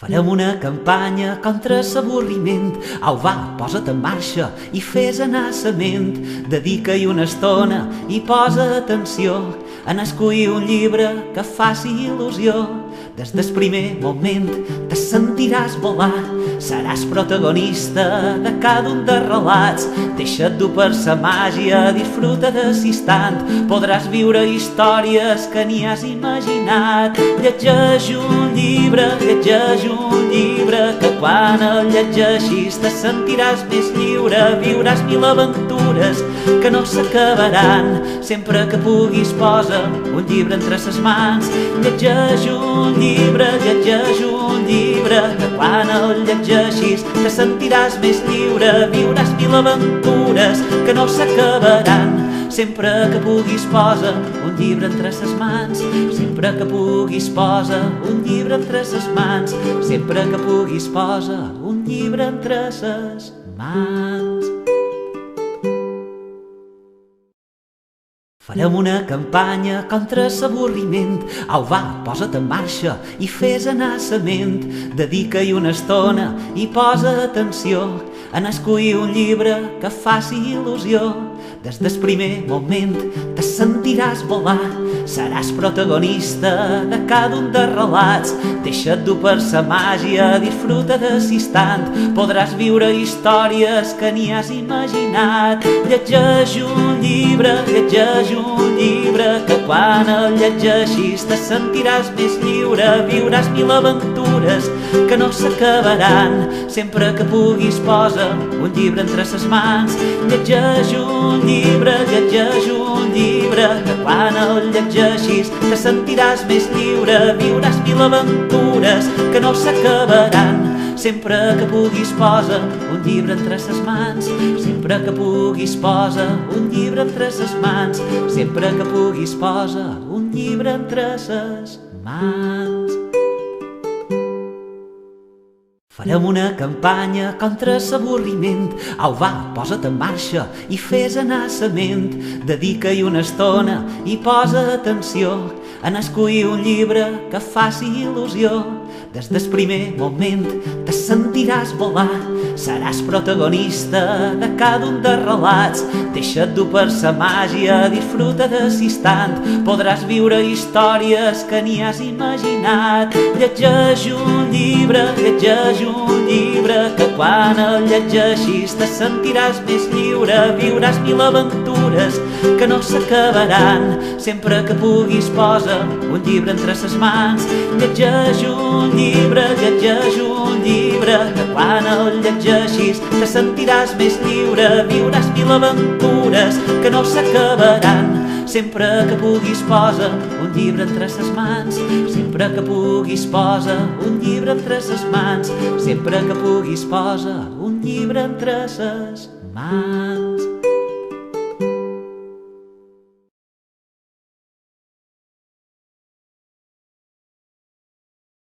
Farem una campanya contra l'avorriment. Au, va, posa't en marxa i fes anar sa ment. Dedica-hi una estona i posa atenció en escollir un llibre que faci il·lusió. Des del primer moment te sentiràs volar, seràs protagonista de cada un dels relats. Deixa't dur per sa màgia, disfruta d'assistant, podràs viure històries que ni has imaginat. Llegeix un llibre, que quan el llegeixis te sentiràs més lliure, viuràs mil aventures que no s'acabaran. Sempre que puguis posa un llibre entre ses mans. Llegeix un llibre, que quan el llegeixis te sentiràs més lliure, viuràs mil aventures que no s'acabaran. Sempre que puguis posa un llibre entre ses mans. Sempre que puguis posa un llibre entre ses mans. Sempre que puguis posa un llibre entre ses mans. Farem una campanya contra l'avorriment. Au, va, posa't en marxa i fes anar sa ment. Dedica-hi una estona i posa atenció en escollir un llibre que faci il·lusió. Des del primer moment te sentiràs volar, seràs protagonista de cada un dels relats. Deixa't dur per sa màgia, disfruta d'assistant, podràs viure històries que ni has imaginat. Llegeix un llibre, que quan el llegeixis te sentiràs més lliure, viuràs mil aventures que no s'acabaran. Sempre que puguis posa un llibre entre ses mans. Llegeix un llibre, que quan el llegeixis te sentiràs més lliure, viuràs mil aventures que no s'acabaran. Sempre que puguis posa un llibre entre ses mans. Sempre que puguis posa un llibre entre ses mans. Sempre que puguis posa un llibre entre ses mans. Farem una campanya contra l'avorriment. Au, va, posa't en marxa i fes anar sa ment. Dedica-hi una estona i posa atenció en escollir un llibre que faci il·lusió. Des del primer moment te sentiràs volar, seràs protagonista de cada un dels relats. Deixa't dur per sa màgia, disfruta d'assistant, podràs viure històries que ni has imaginat. Llegeix un llibre, que quan el llegeixis te sentiràs més lliure, viuràs mil aventures que no s'acabaran. Sempre que puguis posa un llibre entre ses mans. Llegeix un llibre, que quan el llegeixis te sentiràs més lliure, viuràs mil aventures que no s'acabaran. Sempre que puguis posa un llibre entre ses mans. Sempre que puguis posa un llibre entre ses mans. Sempre que puguis posa un llibre entre ses mans.